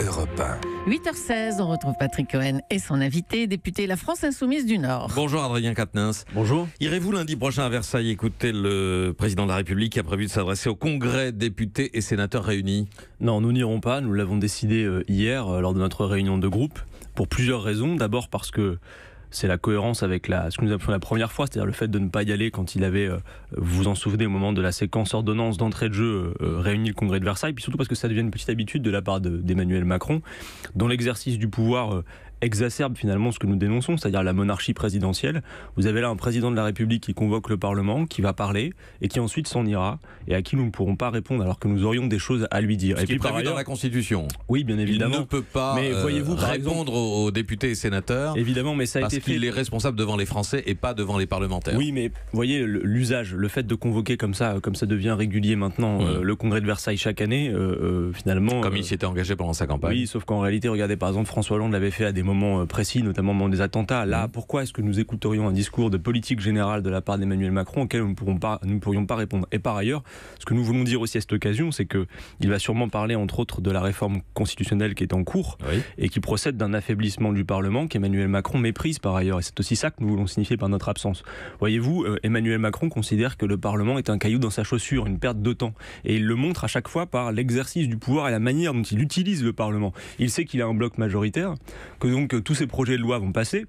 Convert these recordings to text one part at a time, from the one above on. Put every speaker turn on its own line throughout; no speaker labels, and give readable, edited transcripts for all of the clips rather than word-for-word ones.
Europe 1.
8h16, on retrouve Patrick Cohen et son invité, député La France Insoumise du Nord.
Bonjour Adrien Quatennens.
Bonjour.
Irez-vous lundi prochain à Versailles écouter le président de la République qui a prévu de s'adresser au Congrès députés et sénateurs réunis?
Non, nous n'irons pas. Nous l'avons décidé hier lors de notre réunion de groupe pour plusieurs raisons. D'abord parce que c'est la cohérence avec ce que nous avons fait la première fois, c'est-à-dire le fait de ne pas y aller quand il avait, vous vous en souvenez, au moment de la séquence ordonnance d'entrée de jeu, réuni le Congrès de Versailles, puis surtout parce que ça devient une petite habitude de la part d'Emmanuel Macron, dont l'exercice du pouvoir exacerbe finalement ce que nous dénonçons, c'est-à-dire la monarchie présidentielle. Vous avez là un président de la République qui convoque le Parlement, qui va parler et qui ensuite s'en ira et à qui nous ne pourrons pas répondre alors que nous aurions des choses à lui dire.
Ce qui est prévu dans la Constitution.
Oui, bien évidemment.
Il ne peut pas
voyez-vous,
répondre aux députés et sénateurs.
Évidemment, mais ça a été fait.
Parce qu'il est responsable devant les Français et pas devant les parlementaires.
Oui, mais voyez l'usage, le fait de convoquer comme ça devient régulier maintenant le Congrès de Versailles chaque année, finalement.
Comme il s'y était engagé pendant sa campagne.
Oui, sauf qu'en réalité, regardez, par exemple, François Hollande l'avait fait à des moments précis, notamment au moment des attentats. Là, pourquoi est-ce que nous écouterions un discours de politique générale de la part d'Emmanuel Macron auquel nous ne pourrions pas répondre? Et par ailleurs, ce que nous voulons dire aussi à cette occasion, c'est qu'il va sûrement parler, entre autres, de la réforme constitutionnelle qui est en cours et qui procède d'un affaiblissement du Parlement qu'Emmanuel Macron méprise par ailleurs. Et c'est aussi ça que nous voulons signifier par notre absence. Voyez-vous, Emmanuel Macron considère que le Parlement est un caillou dans sa chaussure, une perte de temps. Et il le montre à chaque fois par l'exercice du pouvoir et la manière dont il utilise le Parlement. Il sait qu'il a un bloc majoritaire, que donc tous ces projets de loi vont passer.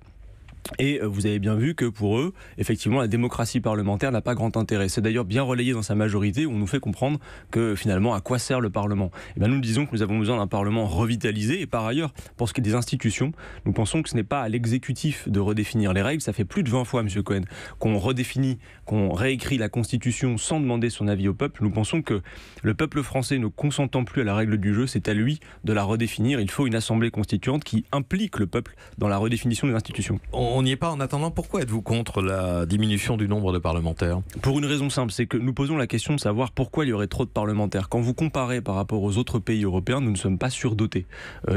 Et vous avez bien vu que pour eux, effectivement, la démocratie parlementaire n'a pas grand intérêt. C'est d'ailleurs bien relayé dans sa majorité où on nous fait comprendre que finalement, à quoi sert le Parlement? Et bien, nous disons que nous avons besoin d'un Parlement revitalisé. Et par ailleurs, pour ce qui est des institutions, nous pensons que ce n'est pas à l'exécutif de redéfinir les règles. Ça fait plus de 20 fois, M. Cohen, qu'on redéfinit, qu'on réécrit la Constitution sans demander son avis au peuple. Nous pensons que le peuple français ne consentant plus à la règle du jeu, c'est à lui de la redéfinir. Il faut une assemblée constituante qui implique le peuple dans la redéfinition des institutions.
On n'y est pas. En attendant, pourquoi êtes-vous contre la diminution du nombre de parlementaires?
Pour une raison simple, c'est que nous posons la question de savoir pourquoi il y aurait trop de parlementaires. Quand vous comparez par rapport aux autres pays européens, nous ne sommes pas surdotés,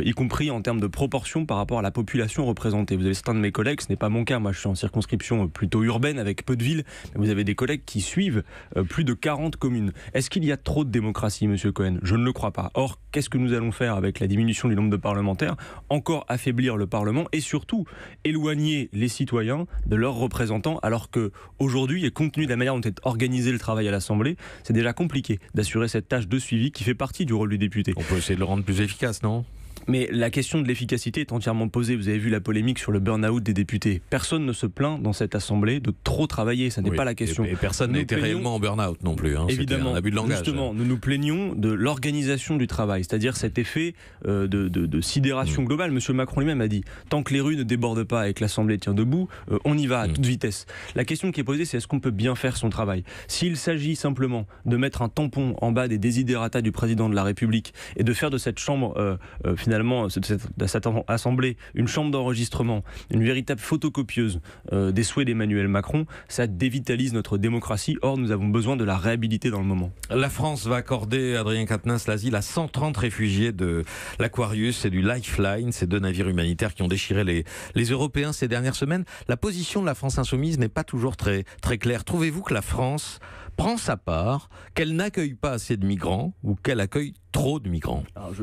y compris en termes de proportion par rapport à la population représentée. Vous avez certains de mes collègues, ce n'est pas mon cas, moi je suis en circonscription plutôt urbaine avec peu de villes, vous avez des collègues qui suivent plus de 40 communes. Est-ce qu'il y a trop de démocratie, Monsieur Cohen? Je ne le crois pas. Or, qu'est-ce que nous allons faire avec la diminution du nombre de parlementaires? Encore affaiblir le Parlement et surtout éloigner les citoyens de leurs représentants, alors qu'aujourd'hui, et compte tenu de la manière dont est organisé le travail à l'Assemblée, c'est déjà compliqué d'assurer cette tâche de suivi qui fait partie du rôle du député.
On peut essayer de le rendre plus efficace, non ?
Mais la question de l'efficacité est entièrement posée. Vous avez vu la polémique sur le burn-out des députés. Personne ne se plaint dans cette Assemblée de trop travailler, ça n'est pas la question.
Et personne n'a été réellement en burn-out non plus.
Évidemment,
un abus de langage.
Justement, nous nous plaignons de l'organisation du travail, c'est-à-dire cet effet de sidération globale. Monsieur Macron lui-même a dit, tant que les rues ne débordent pas et que l'Assemblée tient debout, on y va à toute vitesse. La question qui est posée, c'est est-ce qu'on peut bien faire son travail? S'il s'agit simplement de mettre un tampon en bas des desiderata du président de la République et de faire de cette chambre finalement de cette assemblée une chambre d'enregistrement, une véritable photocopieuse des souhaits d'Emmanuel Macron, ça dévitalise notre démocratie. Or, nous avons besoin de la réhabiliter dans le moment.
La France va accorder, Adrien Quatennens, l'asile à 130 réfugiés de l'Aquarius et du Lifeline, ces deux navires humanitaires qui ont déchiré les Européens ces dernières semaines. La position de la France insoumise n'est pas toujours très, très claire. Trouvez-vous que la France prend sa part, qu'elle n'accueille pas assez de migrants ou qu'elle accueille trop de migrants?
Alors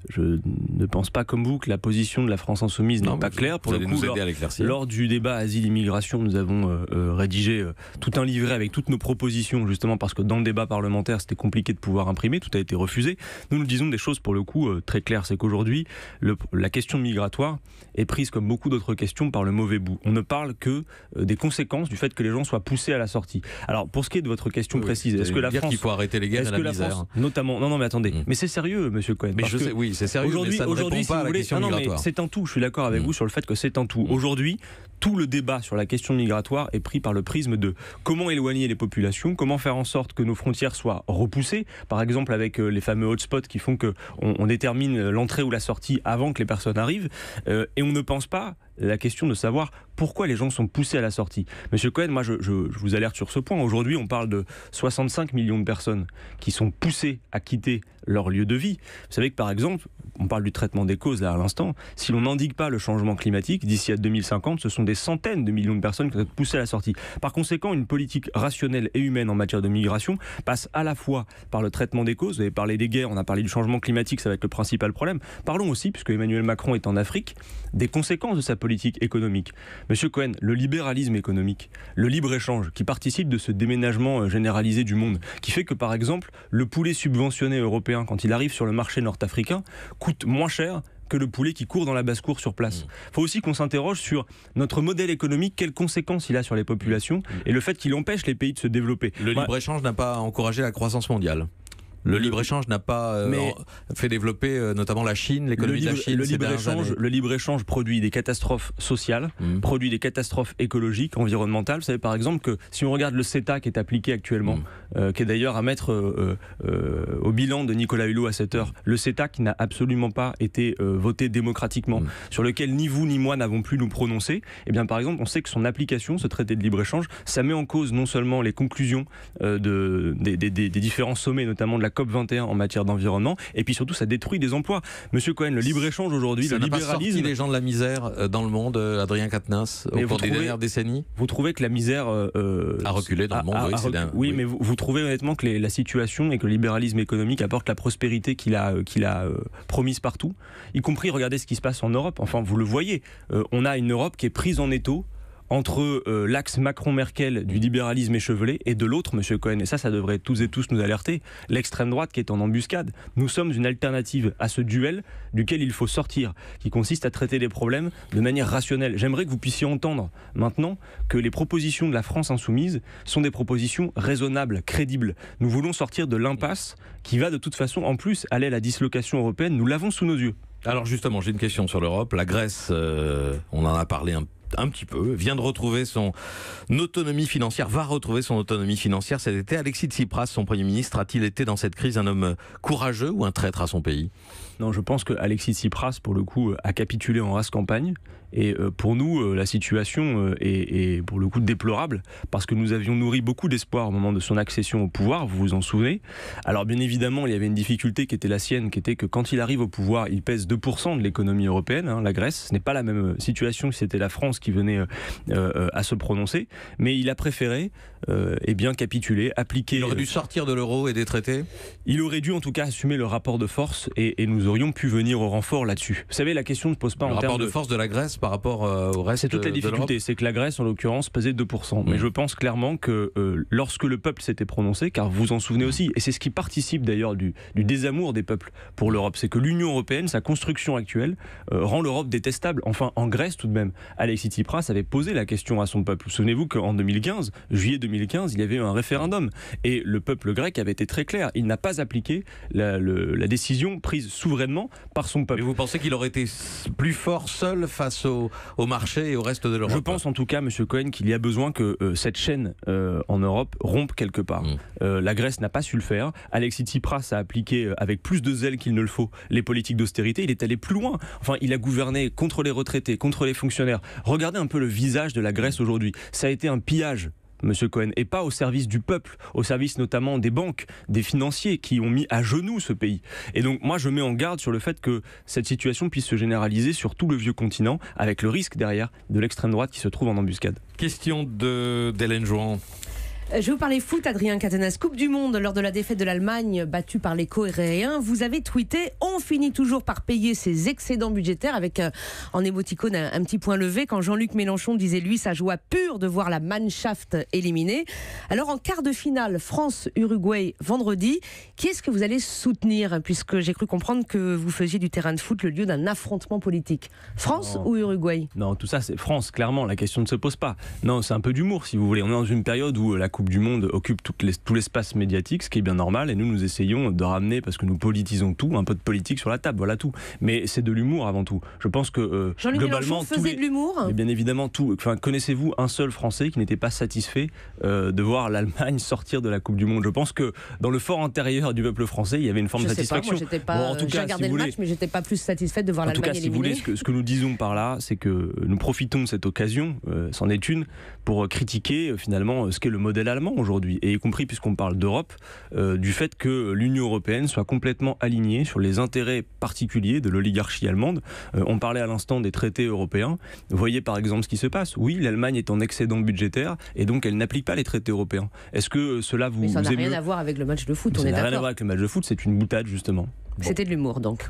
je ne pense pas comme vous que la position de la France insoumise n'est pas claire. Pour le coup, lors du débat asile-immigration, nous avons rédigé tout un livret avec toutes nos propositions, justement parce que dans le débat parlementaire, c'était compliqué de pouvoir imprimer, tout a été refusé. Nous disons des choses pour le coup très claires, c'est qu'aujourd'hui, la question migratoire est prise comme beaucoup d'autres questions par le mauvais bout. On ne parle que des conséquences du fait que les gens soient poussés à la sortie. Alors, pour ce qui est de votre question précise, est-ce que la France...
qu'il faut arrêter les guerres et la misère.
France, notamment... Non, mais attendez. Mais c'est sérieux, Monsieur Cohen.
Mais je sais, oui, c'est sérieux, mais ça ne répond pas à la question migratoire.
C'est un tout, je suis d'accord avec vous sur le fait que c'est un tout. Aujourd'hui, tout le débat sur la question migratoire est pris par le prisme de comment éloigner les populations, comment faire en sorte que nos frontières soient repoussées, par exemple avec les fameux hotspots qui font qu'on détermine l'entrée ou la sortie avant que les personnes arrivent, et on ne pense pas la question de savoir pourquoi les gens sont poussés à la sortie. Monsieur Cohen, moi je vous alerte sur ce point. Aujourd'hui, on parle de 65 millions de personnes qui sont poussées à quitter leur lieu de vie. Vous savez que par exemple, on parle du traitement des causes là à l'instant, si l'on n'endigue pas le changement climatique, d'ici à 2050, ce sont des centaines de millions de personnes qui vont être poussées à la sortie. Par conséquent, une politique rationnelle et humaine en matière de migration passe à la fois par le traitement des causes, vous avez parlé des guerres, on a parlé du changement climatique, ça va être le principal problème. Parlons aussi, puisque Emmanuel Macron est en Afrique, des conséquences de sa politique économique. Monsieur Cohen, le libéralisme économique, le libre-échange qui participe de ce déménagement généralisé du monde, qui fait que par exemple, le poulet subventionné européen, quand il arrive sur le marché nord-africain, coûte moins cher que le poulet qui court dans la basse-cour sur place. Il faut aussi qu'on s'interroge sur notre modèle économique, quelles conséquences il a sur les populations et le fait qu'il empêche les pays de se développer.
Le libre-échange n'a pas encouragé la croissance mondiale. Le libre-échange n'a pas fait développer notamment la Chine, l'économie de la Chine.
Le libre-échange produit des catastrophes sociales, produit des catastrophes écologiques, environnementales. Vous savez par exemple que si on regarde le CETA qui est appliqué actuellement, qui est d'ailleurs à mettre au bilan de Nicolas Hulot à cette heure, le CETA qui n'a absolument pas été voté démocratiquement, sur lequel ni vous ni moi n'avons pu nous prononcer, eh bien par exemple on sait que son application, ce traité de libre-échange, ça met en cause non seulement les conclusions des différents sommets, notamment de la COP21 en matière d'environnement, et puis surtout ça détruit des emplois. Monsieur Cohen, le libre-échange aujourd'hui, le libéralisme... Ça n'a pas sorti
les gens de la misère dans le monde, Adrien Quatennens, au cours des dernières décennies?
Vous trouvez que la misère...
a reculé dans le monde,
oui, mais vous trouvez honnêtement que la situation et que le libéralisme économique apporte la prospérité qu'il a promise partout, y compris, regardez ce qui se passe en Europe, enfin vous le voyez, on a une Europe qui est prise en étau entre l'axe Macron-Merkel du libéralisme échevelé et de l'autre, monsieur Cohen, et ça devrait tous et tous nous alerter, l'extrême droite qui est en embuscade. Nous sommes une alternative à ce duel duquel il faut sortir, qui consiste à traiter les problèmes de manière rationnelle. J'aimerais que vous puissiez entendre maintenant que les propositions de la France insoumise sont des propositions raisonnables, crédibles. Nous voulons sortir de l'impasse qui va de toute façon en plus aller à la dislocation européenne. Nous l'avons sous nos yeux.
Alors justement, j'ai une question sur l'Europe. La Grèce, on en a parlé un petit peu, vient de retrouver son autonomie financière, va retrouver son autonomie financière cet été. Alexis Tsipras, son Premier ministre, a-t-il été dans cette crise un homme courageux ou un traître à son pays?
Non, je pense que Alexis Tsipras, pour le coup, a capitulé en race campagne. Et pour nous, la situation est pour le coup déplorable, parce que nous avions nourri beaucoup d'espoir au moment de son accession au pouvoir, vous vous en souvenez. Alors bien évidemment, il y avait une difficulté qui était la sienne, qui était que quand il arrive au pouvoir, il pèse 2% de l'économie européenne, la Grèce. Ce n'est pas la même situation que c'était la France qui venait à se prononcer, mais il a préféré bien capituler, appliquer...
Il aurait dû sortir de l'euro et des traités?
Il aurait dû en tout cas assumer le rapport de force, et nous aurions pu venir au renfort là-dessus. Vous savez, la question ne se pose pas en termes de...
Le rapport de force de la Grèce par rapport au reste.
C'est toute la difficulté, c'est que la Grèce en l'occurrence pesait 2%. Mais je pense clairement que lorsque le peuple s'était prononcé, car vous vous en souvenez aussi, et c'est ce qui participe d'ailleurs du désamour des peuples pour l'Europe, c'est que l'Union européenne, sa construction actuelle, rend l'Europe détestable. Enfin, en Grèce tout de même, Alexis Tsipras avait posé la question à son peuple. Souvenez-vous qu'en 2015, juillet 2015, il y avait eu un référendum, et le peuple grec avait été très clair, il n'a pas appliqué la décision prise souverainement par son peuple.
Et vous pensez qu'il aurait été plus fort seul face au marché et au reste de l'Europe?
Je pense en tout cas, monsieur Cohen, qu'il y a besoin que cette chaîne en Europe rompe quelque part. La Grèce n'a pas su le faire. Alexis Tsipras a appliqué avec plus de zèle qu'il ne le faut les politiques d'austérité. Il est allé plus loin. Enfin, il a gouverné contre les retraités, contre les fonctionnaires. Regardez un peu le visage de la Grèce aujourd'hui. Ça a été un pillage, monsieur Cohen, et pas au service du peuple, au service notamment des banques, des financiers qui ont mis à genoux ce pays. Et donc moi je mets en garde sur le fait que cette situation puisse se généraliser sur tout le vieux continent, avec le risque derrière de l'extrême droite qui se trouve en embuscade.
Question d'Hélène Jouan.
Je vais vous parler foot, Adrien Quatennens. Coupe du Monde, lors de la défaite de l'Allemagne battue par les Coréens, vous avez tweeté « On finit toujours par payer ses excédents budgétaires » avec en émoticône un petit point levé quand Jean-Luc Mélenchon disait lui sa joie pure de voir la Mannschaft éliminée. Alors en quart de finale, France-Uruguay vendredi, qui est-ce que vous allez soutenir, puisque j'ai cru comprendre que vous faisiez du terrain de foot le lieu d'un affrontement politique? France ou Uruguay?
Non, tout ça c'est France, clairement, la question ne se pose pas. Non, c'est un peu d'humour si vous voulez. On est dans une période où la Coupe du Monde occupe tout l'espace médiatique, ce qui est bien normal, et nous essayons de ramener, parce que nous politisons tout, un peu de politique sur la table, voilà tout. Mais c'est de l'humour avant tout. Je pense que
Jean-Luc Mélenchon faisait de l'humour.
Mais bien évidemment, connaissez-vous un seul Français qui n'était pas satisfait de voir l'Allemagne sortir de la Coupe du Monde? Je pense que dans le fort intérieur du peuple français, il y avait une forme de satisfaction.
J'ai regardé le match, mais j'étais pas plus satisfaite de voir l'Allemagne éliminée.
En tout cas, si vous voulez, ce que nous disons par là, c'est que nous profitons de cette occasion, c'en est une, pour critiquer finalement ce qu'est le modèle allemand aujourd'hui, et y compris puisqu'on parle d'Europe, du fait que l'Union européenne soit complètement alignée sur les intérêts particuliers de l'oligarchie allemande. On parlait à l'instant des traités européens. Vous voyez par exemple ce qui se passe. Oui, l'Allemagne est en excédent budgétaire et donc elle n'applique pas les traités européens. Est-ce que cela vous
Mais ça n'a
émeut?
rien à voir avec le match de foot, on
Ça
est
n'a rien à
d'accord.
voir avec le match de foot, c'est une boutade justement. Bon.
C'était de l'humour donc.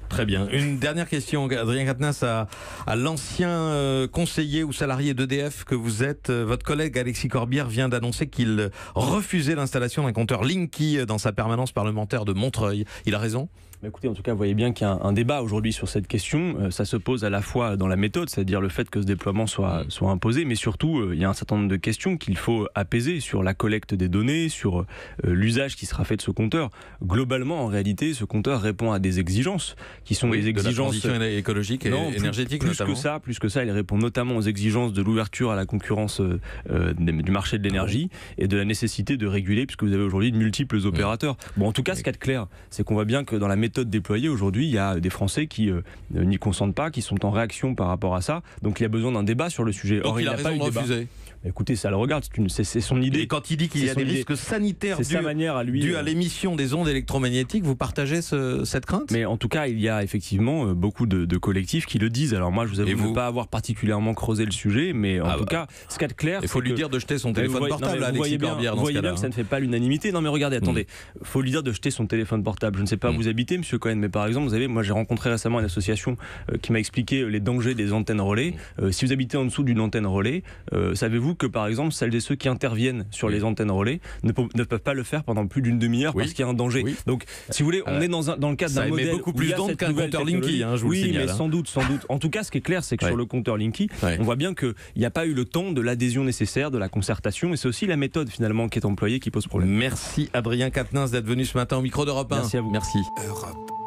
Très bien. Une dernière question, Adrien Quatennens, à l'ancien conseiller ou salarié d'EDF que vous êtes. Votre collègue Alexis Corbière vient d'annoncer qu'il refusait l'installation d'un compteur Linky dans sa permanence parlementaire de Montreuil. Il a raison ?
Écoutez, en tout cas, vous voyez bien qu'il y a un débat aujourd'hui sur cette question. Ça se pose à la fois dans la méthode, c'est-à-dire le fait que ce déploiement soit imposé, mais surtout, il y a un certain nombre de questions qu'il faut apaiser sur la collecte des données, sur l'usage qui sera fait de ce compteur. Globalement, en réalité, ce compteur répond à des exigences qui sont les exigences
de la transition écologique et énergétique notamment.
Plus que ça, il répond notamment aux exigences de l'ouverture à la concurrence du marché de l'énergie et de la nécessité de réguler, puisque vous avez aujourd'hui de multiples opérateurs. Bon, en tout cas, ce qu'il y a de clair, c'est qu'on voit bien que dans la méthode déployée aujourd'hui, il y a des Français qui n'y consentent pas, qui sont en réaction par rapport à ça. Donc il y a besoin d'un débat sur le sujet.
Donc il a raison de refuser.
Écoutez, ça le regarde, c'est son idée.
Et quand il dit qu'il y a des risques sanitaires dus à l'émission des ondes électromagnétiques, vous partagez cette crainte ?
Mais en tout cas, il y a effectivement beaucoup de collectifs qui le disent. Alors moi, je vous avoue ne pas avoir particulièrement creusé le sujet, mais en tout cas, ce qu'il y a de clair,
il faut lui dire de jeter son téléphone portable à Alexis Corbière.
Vous voyez bien que ça ne fait pas l'unanimité. Non mais regardez, attendez, il faut lui dire de jeter son téléphone portable. Je ne sais pas où vous habitez, Monsieur Cohen, mais par exemple, vous savez, moi j'ai rencontré récemment une association qui m'a expliqué les dangers des antennes relais. Si vous habitez en dessous d'une antenne relais, savez-vous que par exemple, celles et ceux qui interviennent sur les antennes relais ne peuvent pas le faire pendant plus d'une demi-heure parce qu'il y a un danger. Donc, si vous voulez, on est dans le cadre d'un modèle
beaucoup plus d'ondes qu'un compteur Linky, je vous le signale.
Oui, mais sans doute. En tout cas, ce qui est clair, c'est que sur le compteur Linky, on voit bien qu'il n'y a pas eu le temps de l'adhésion nécessaire, de la concertation, et c'est aussi la méthode finalement qui est employée qui pose problème.
Merci Adrien Quatennens d'être venu ce matin au micro d'Europe 1.
Merci à vous.
Merci.
Europe.